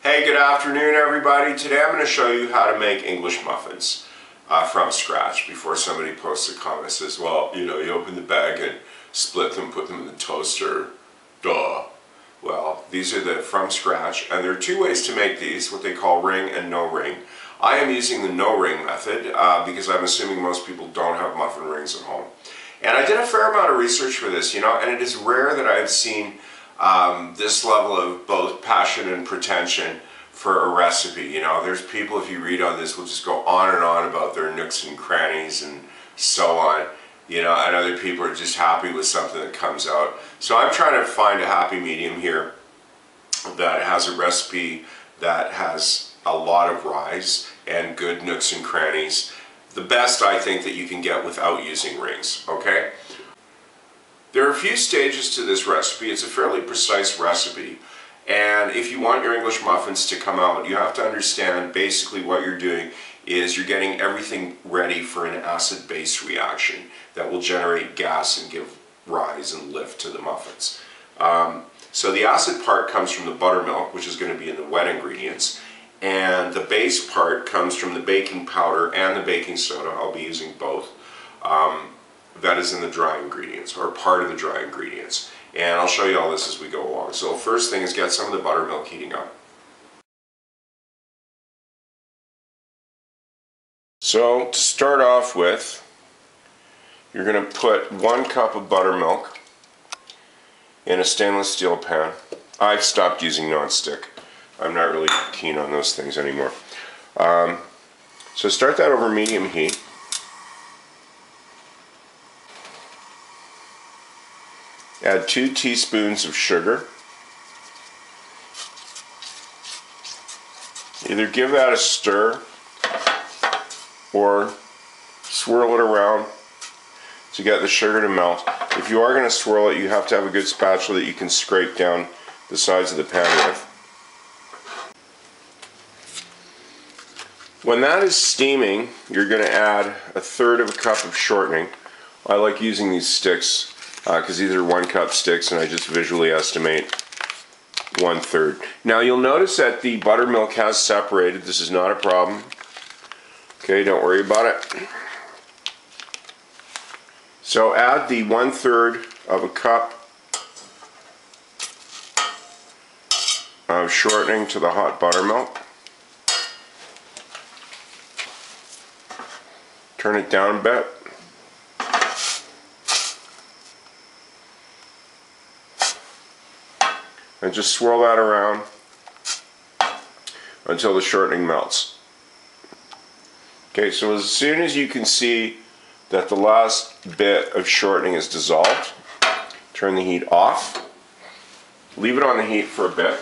Hey, good afternoon everybody. Today I'm going to show you how to make English muffins from scratch before somebody posts a comment that says, well, you open the bag and split them, put them in the toaster. Duh. Well, these are the from scratch, and there are two ways to make these, what they call ring and no ring. I am using the no ring method because I'm assuming most people don't have muffin rings at home. And I did a fair amount of research for this, and it is rare that I've seen this level of both passion and pretension for a recipe. There's people, if you read on this, will just go on and on about their nooks and crannies and so on, and other people are just happy with something that comes out. So I'm trying to find a happy medium here that has a recipe that has a lot of rise and good nooks and crannies. The best, I think, that you can get without using rings, okay? There are a few stages to this recipe. It's a fairly precise recipe, and if you want your English muffins to come out, you have to understand basically what you're doing is you're getting everything ready for an acid-base reaction that will generate gas and give rise and lift to the muffins. So the acid part comes from the buttermilk, which is going to be in the wet ingredients, and the base part comes from the baking powder and the baking soda. I'll be using both. That is in the dry ingredients, or part of the dry ingredients. And I'll show you all this as we go along. So first thing is get some of the buttermilk heating up. So to start off with, you're going to put 1 cup of buttermilk in a stainless steel pan. I've stopped using non-stick. I'm not really keen on those things anymore. So start that over medium heat. Add 2 teaspoons of sugar. Either give that a stir or swirl it around to get the sugar to melt. If you are going to swirl it, you have to have a good spatula that you can scrape down the sides of the pan with. When that is steaming, you're going to add 1/3 cup of shortening. I like using these sticks because these are 1 cup sticks, and I just visually estimate 1/3. Now you'll notice that the buttermilk has separated. This is not a problem. Okay, don't worry about it. So add the 1/3 of a cup of shortening to the hot buttermilk. Turn it down a bit. And just swirl that around until the shortening melts. Okay, so as soon as you can see that the last bit of shortening is dissolved, turn the heat off. Leave it on the heat for a bit.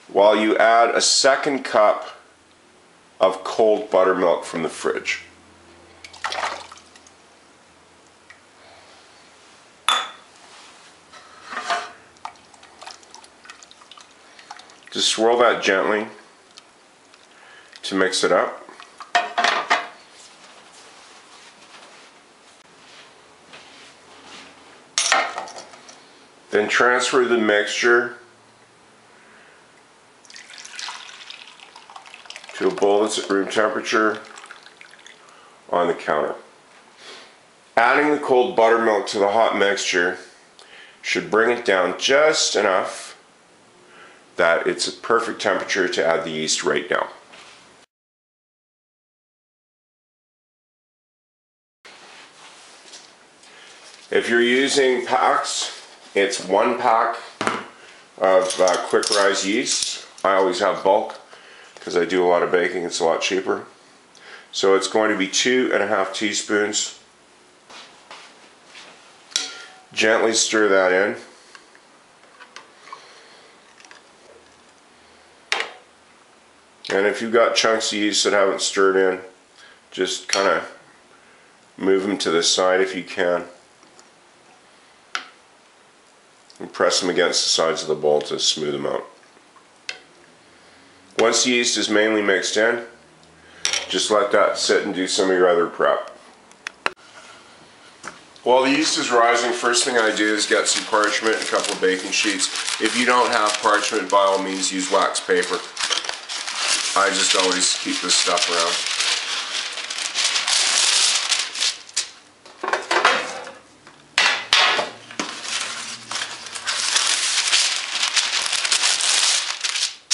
While you add a 2nd cup of cold buttermilk from the fridge. Just swirl that gently to mix it up. Then transfer the mixture to a bowl that's at room temperature on the counter. Adding the cold buttermilk to the hot mixture should bring it down just enough that it's at perfect temperature to add the yeast right now. If you're using packs, it's 1 pack of quick rise yeast. I always have bulk because I do a lot of baking. It's a lot cheaper. So it's going to be 2.5 teaspoons. Gently stir that in. And if you've got chunks of yeast that haven't stirred in, just kind of move them to the side if you can. And press them against the sides of the bowl to smooth them out. Once the yeast is mainly mixed in, just let that sit and do some of your other prep. While the yeast is rising, first thing I do is get some parchment and a couple of baking sheets. If you don't have parchment, by all means use wax paper. I just always keep this stuff around.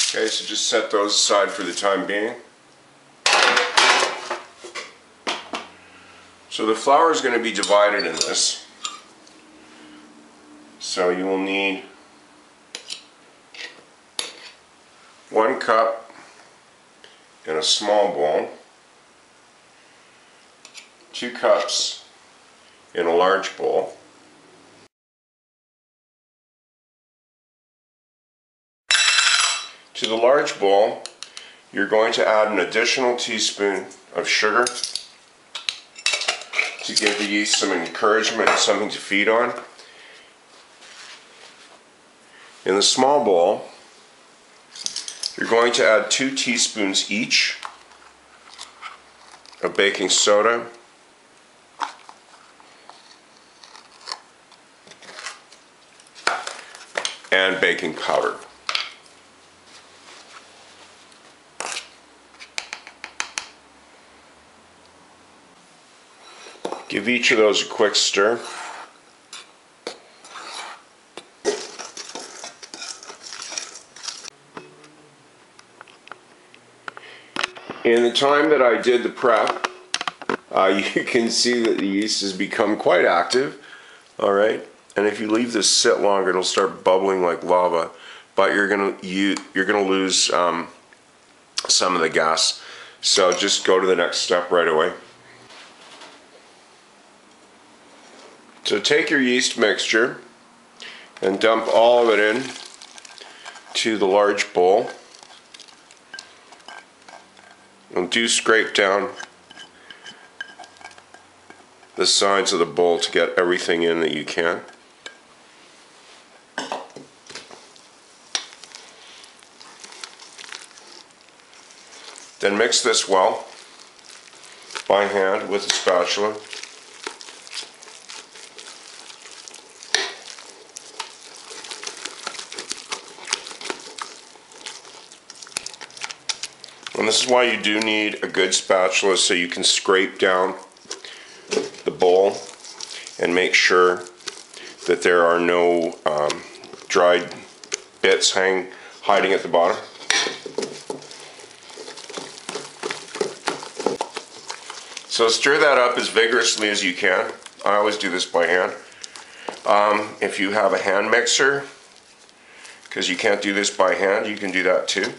Okay, so just set those aside for the time being. So the flour is going to be divided in this. So you will need 1 cup in a small bowl, 2 cups in a large bowl, to the large bowl you're going to add an additional teaspoon of sugar to give the yeast some encouragement and something to feed on. In the small bowl, you're going to add 2 teaspoons each of baking soda and baking powder. Give each of those a quick stir. In the time that I did the prep, you can see that the yeast has become quite active. Alright, and if you leave this sit longer, it'll start bubbling like lava, but you're gonna lose some of the gas. So just go to the next step right away. So take your yeast mixture and dump all of it in to the large bowl. And do scrape down the sides of the bowl to get everything in that you can. Then mix this well by hand with a spatula. And this is why you do need a good spatula, so you can scrape down the bowl and make sure that there are no dried bits hiding at the bottom. So stir that up as vigorously as you can. I always do this by hand. If you have a hand mixer, because you can't do this by hand, you can do that too.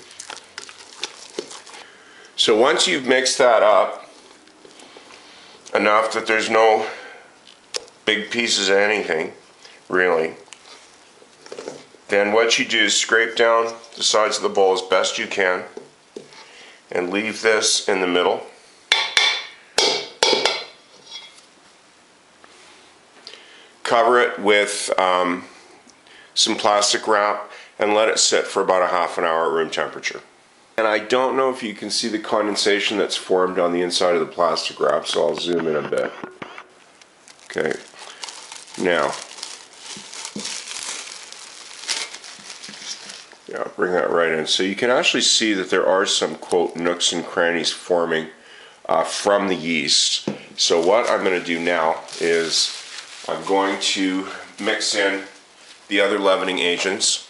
So once you've mixed that up enough that there's no big pieces of anything, really, then what you do is scrape down the sides of the bowl as best you can and leave this in the middle. Cover it with some plastic wrap and let it sit for about a half an hour at room temperature. And I don't know if you can see the condensation that's formed on the inside of the plastic wrap, so I'll zoom in a bit. Okay, now, yeah, bring that right in. So you can actually see that there are some, quote, nooks and crannies forming from the yeast. So what I'm going to do now is I'm going to mix in the other leavening agents.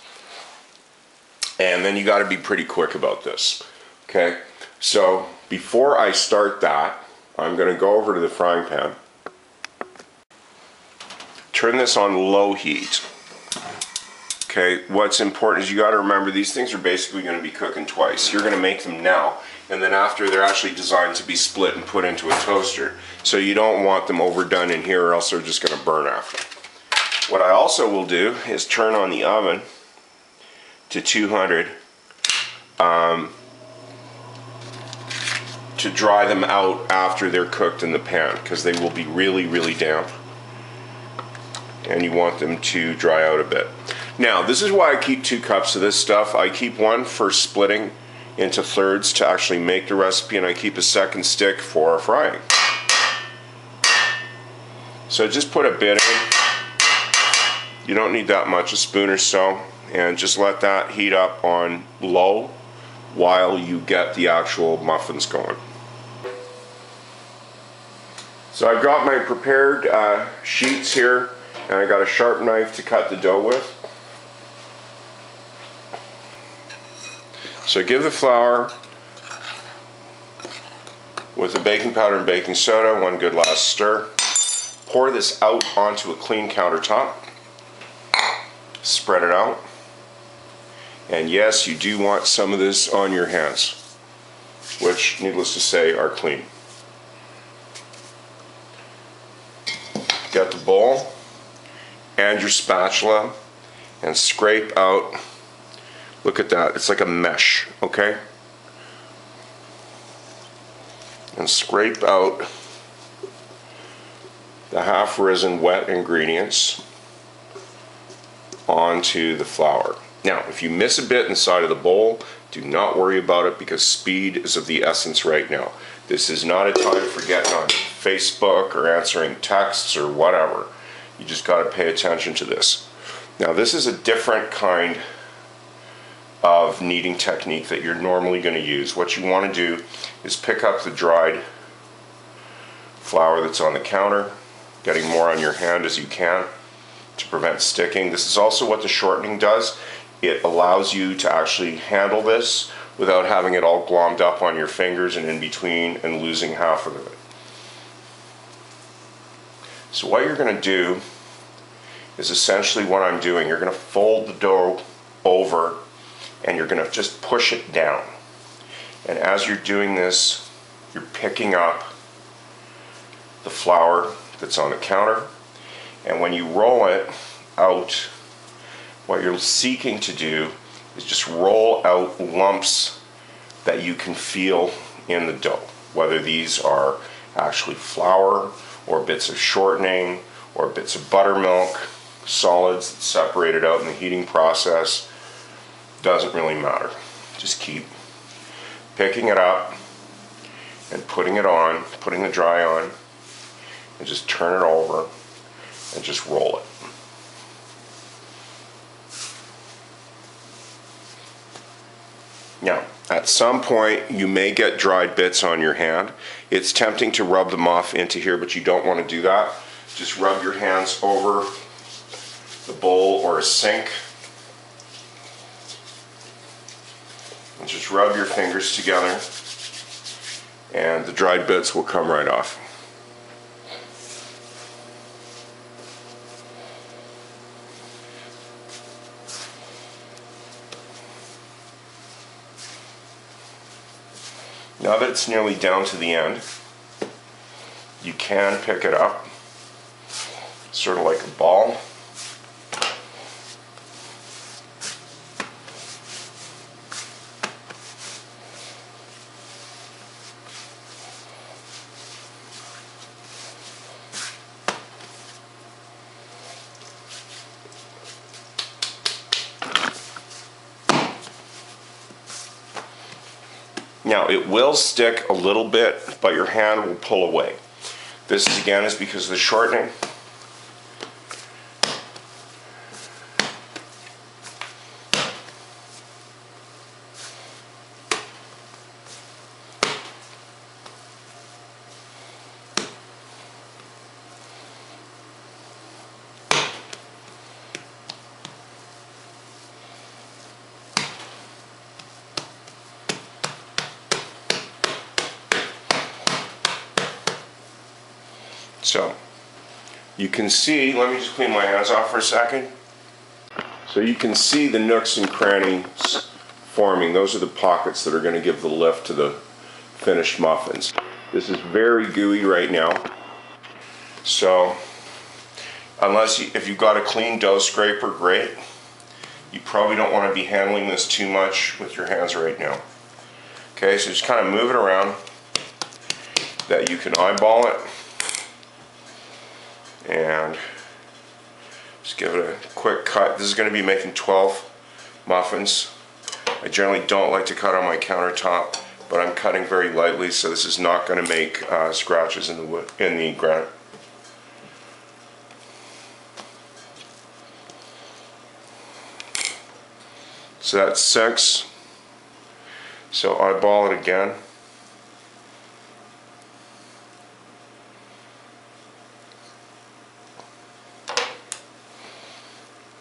And then you got to be pretty quick about this. Okay, so before I start that, I'm going to go over to the frying pan. Turn this on low heat. Okay, what's important is you got to remember these things are basically going to be cooking twice. You're going to make them now, and then after they're actually designed to be split and put into a toaster. So you don't want them overdone in here, or else they're just going to burn after. What I also will do is turn on the oven to 200 to dry them out after they're cooked in the pan, because they will be really damp and you want them to dry out a bit. Now this is why I keep 2 cups of this stuff. I keep one for splitting into thirds to actually make the recipe, and I keep a second stick for frying. So just put a bit in. You don't need that much, a spoon or so, and just let that heat up on low while you get the actual muffins going. So I've got my prepared sheets here, and I got a sharp knife to cut the dough with. So give the flour with the baking powder and baking soda one good last stir. Pour this out onto a clean countertop. Spread it out. And yes, you do want some of this on your hands, which, needless to say, are clean. Get the bowl and your spatula and scrape out. Look at that, it's like a mesh, okay? And scrape out the half-risen wet ingredients onto the flour. Now, if you miss a bit inside of the bowl, do not worry about it, because speed is of the essence right now. This is not a time for getting on Facebook or answering texts or whatever. You just got to pay attention to this. Now, this is a different kind of kneading technique that you're normally going to use. What you want to do is pick up the dried flour that's on the counter, getting more on your hand as you can to prevent sticking. This is also what the shortening does. It allows you to actually handle this without having it all glommed up on your fingers and in between and losing half of it. So what you're going to do is essentially what I'm doing. You're going to fold the dough over and you're going to just push it down. And as you're doing this, you're picking up the flour that's on the counter. And when you roll it out, what you're seeking to do is just roll out lumps that you can feel in the dough, whether these are actually flour or bits of shortening or bits of buttermilk, solids that separated out in the heating process. Doesn't really matter. Just keep picking it up and putting it on, putting the dry on, and just turn it over and just roll it. Now, at some point you may get dried bits on your hand. It's tempting to rub them off into here, but you don't want to do that. Just rub your hands over the bowl or a sink and just rub your fingers together, and the dried bits will come right off. Now that it's nearly down to the end, you can pick it up, sort of like a ball. Now, it will stick a little bit, but your hand will pull away. This again is because of the shortening. So you can see, let me just clean my hands off for a second. So you can see the nooks and crannies forming. Those are the pockets that are going to give the lift to the finished muffins. This is very gooey right now. So if you've got a clean dough scraper, great. You probably don't want to be handling this too much with your hands right now. Okay, so just kind of move it around that you can eyeball it. And just give it a quick cut. This is going to be making 12 muffins. I generally don't like to cut on my countertop, but I'm cutting very lightly, so this is not going to make scratches in the wood, in the granite. So that's 6. So eyeball it again.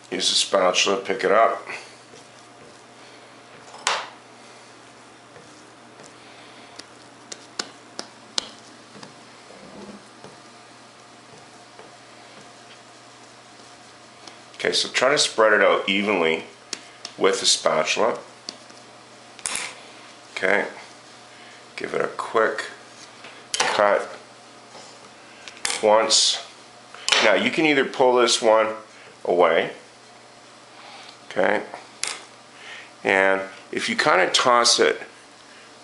Use a spatula, pick it up. Okay, so try to spread it out evenly with the spatula. Okay, give it a quick cut once. Now you can either pull this one away, okay, and if you kind of toss it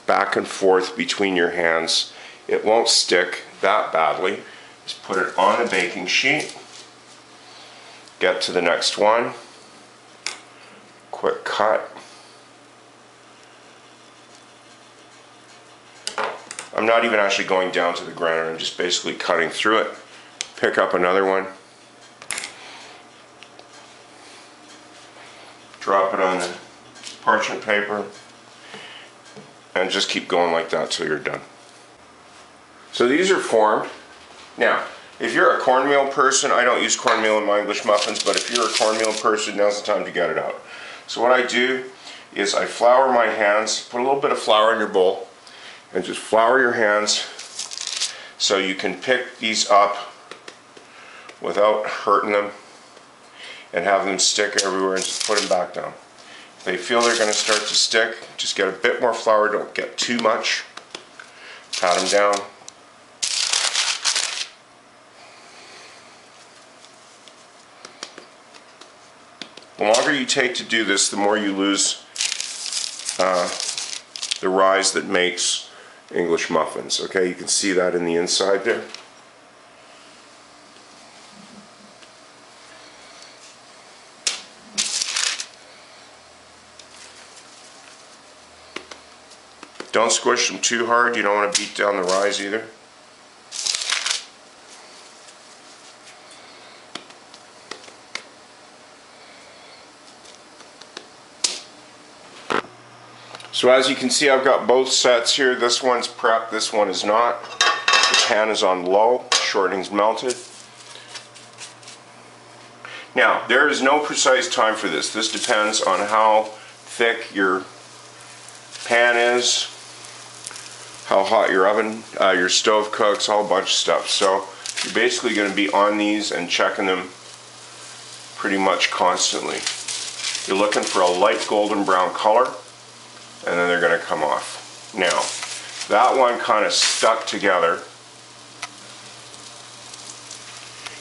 back and forth between your hands, it won't stick that badly. Just put it on the baking sheet. Get to the next one, quick cut. I'm not even actually going down to the granite, I'm just basically cutting through it. Pick up another one, drop it on the parchment paper, and just keep going like that till you're done. So these are formed. Now, if you're a cornmeal person, I don't use cornmeal in my English muffins, but if you're a cornmeal person, now's the time to get it out. So what I do is I flour my hands, put a little bit of flour in your bowl, and just flour your hands so you can pick these up without hurting them and have them stick everywhere, and just put them back down. If they feel they're going to start to stick, just get a bit more flour, don't get too much. Pat them down. The longer you take to do this, the more you lose the rise that makes English muffins. Okay, you can see that in the inside there. Don't squish them too hard, you don't want to beat down the rise either. So as you can see, I've got both sets here. This one's prepped, this one is not. The pan is on low, shortening's melted. Now, there is no precise time for this. This depends on how thick your pan is, how hot your oven, your stove cooks, a whole bunch of stuff. So you're basically going to be on these and checking them pretty much constantly. You're looking for a light golden brown color, and then they're going to come off. Now, that one kind of stuck together.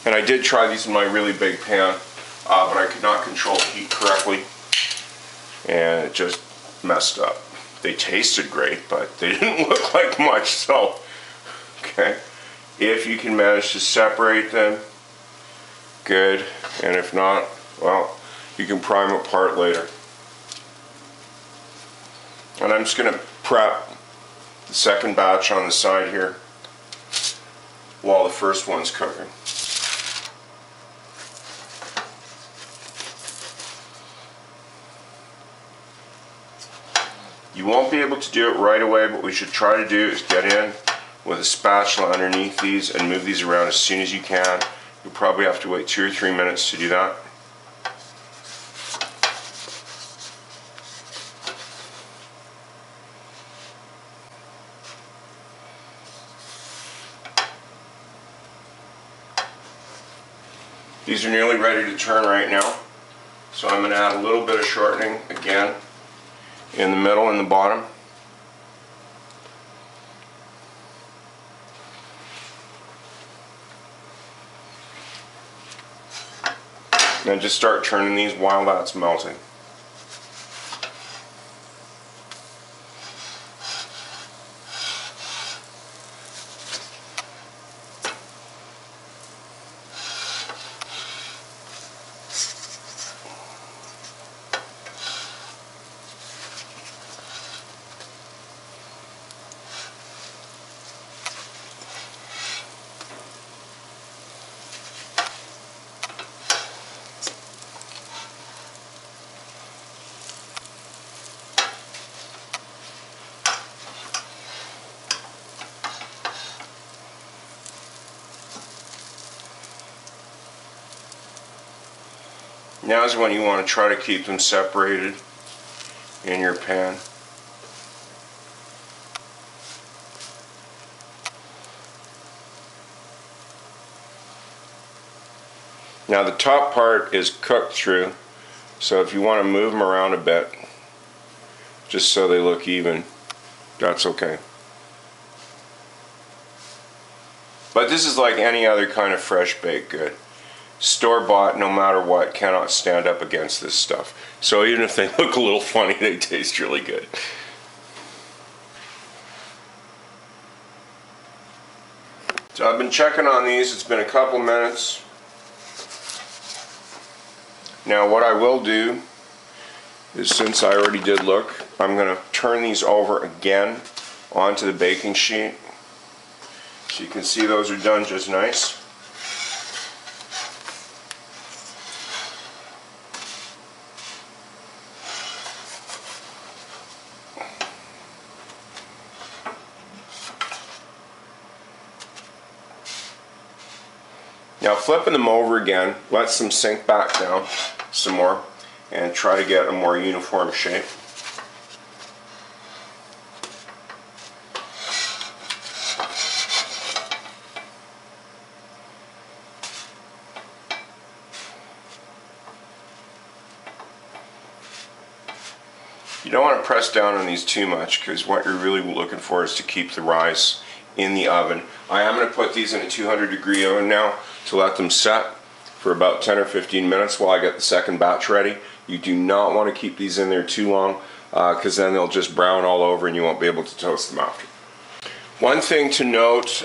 And I did try these in my really big pan, but I could not control the heat correctly, and it just messed up. They tasted great, but they didn't look like much, so, okay. If you can manage to separate them, good, and if not, well, you can pry them apart later. And I'm just going to prep the second batch on the side here while the first one's cooking. You won't be able to do it right away, but what we should try to do is get in with a spatula underneath these and move these around as soon as you can. You'll probably have to wait 2 or 3 minutes to do that. These are nearly ready to turn right now, so I'm going to add a little bit of shortening again in the middle and the bottom. And just start turning these while that's melting. Now is when you want to try to keep them separated in your pan. Now the top part is cooked through, so if you want to move them around a bit, just so they look even, that's okay. But this is like any other kind of fresh baked good. Store-bought, no matter what, cannot stand up against this stuff. So even if they look a little funny, they taste really good. So I've been checking on these. It's been a couple minutes. Now what I will do is, since I already did look, I'm going to turn these over again onto the baking sheet. So you can see those are done just nice. Now flipping them over again lets them sink back down some more and try to get a more uniform shape. You don't want to press down on these too much, because what you're really looking for is to keep the rise in the oven. I am going to put these in a 200-degree oven now to let them set for about 10 or 15 minutes while I get the second batch ready. You do not want to keep these in there too long, because then they'll just brown all over and you won't be able to toast them after. One thing to note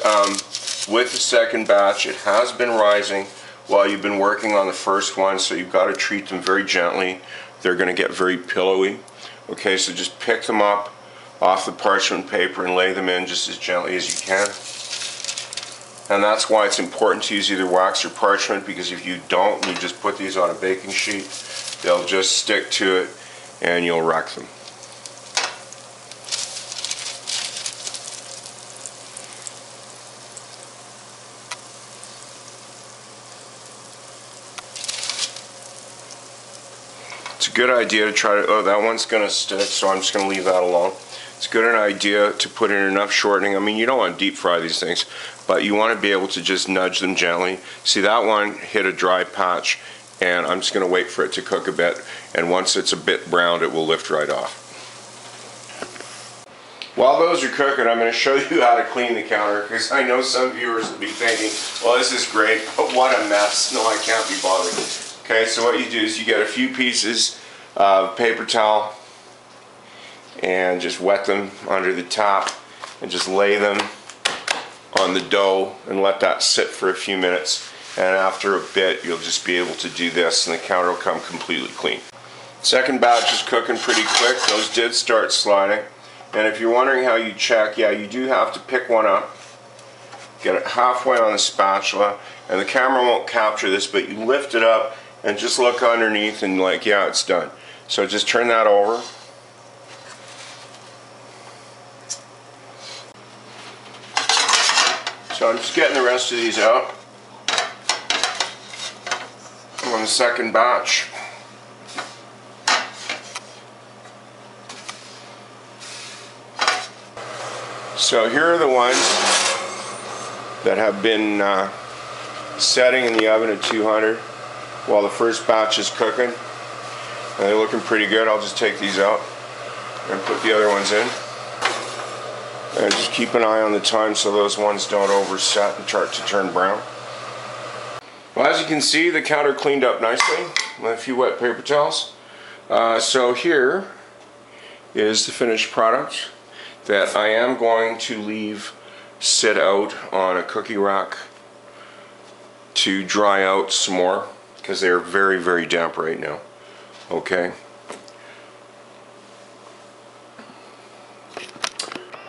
with the second batch, it has been rising while you've been working on the first one, so you've got to treat them very gently. They're going to get very pillowy. Okay, so just pick them up off the parchment paper and lay them in just as gently as you can. And that's why it's important to use either wax or parchment, because if you don't, and you just put these on a baking sheet, they'll just stick to it and you'll wreck them. It's a good idea to try to, oh, that one's going to stick, so I'm just going to leave that alone. It's a good idea to put in enough shortening. I mean, you don't want to deep fry these things, but you want to be able to just nudge them gently. See, that one hit a dry patch, and I'm just going to wait for it to cook a bit, and once it's a bit browned, it will lift right off. While those are cooking, I'm going to show you how to clean the counter, because I know some viewers will be thinking, well, this is great, but what a mess. No, I can't be bothered. Okay, so what you do is you get a few pieces of paper towel and just wet them under the top and just lay them on the dough and let that sit for a few minutes, and after a bit you'll just be able to do this and the counter will come completely clean. Second batch is cooking pretty quick. Those did start sliding, and if you're wondering how you check, yeah, you do have to pick one up, get it halfway on the spatula, and the camera won't capture this, but you lift it up and just look underneath and like, yeah, it's done. So just turn that over. So I'm just getting the rest of these out on the second batch. So here are the ones that have been setting in the oven at 200 while the first batch is cooking. And they're looking pretty good. I'll just take these out and put the other ones in. And just keep an eye on the time so those ones don't overset and start to turn brown. Well, as you can see, the counter cleaned up nicely with a few wet paper towels. So here is the finished product that I am going to leave sit out on a cookie rack to dry out some more, because they're very, very damp right now. Okay.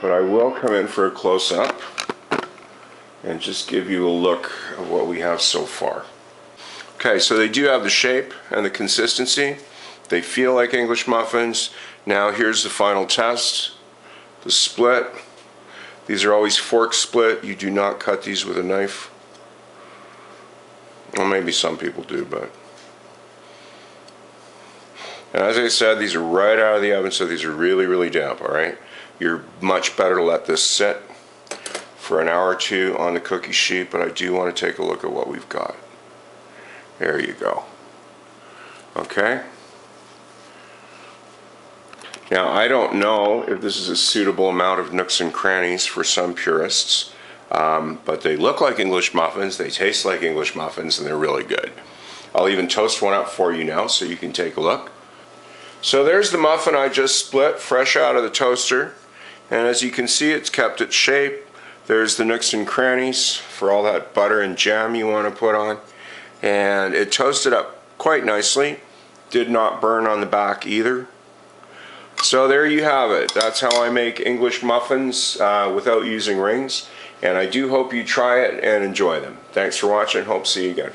But I will come in for a close-up and just give you a look of what we have so far. Okay, so they do have the shape and the consistency. They feel like English muffins. Now here's the final test. The split. These are always fork split. You do not cut these with a knife. Well, maybe some people do, but And as I said, these are right out of the oven, so these are really, really damp, all right? You're much better to let this sit for an hour or two on the cookie sheet, but I do want to take a look at what we've got. There you go. Okay. Now, I don't know if this is a suitable amount of nooks and crannies for some purists, but they look like English muffins, they taste like English muffins, and they're really good. I'll even toast one up for you now so you can take a look. So there's the muffin I just split, fresh out of the toaster, and as you can see, it's kept its shape. There's the nooks and crannies for all that butter and jam you want to put on, and it toasted up quite nicely. Did not burn on the back either. So there you have it. That's how I make English muffins without using rings. And I do hope you try it and enjoy them. Thanks for watching. Hope to see you again.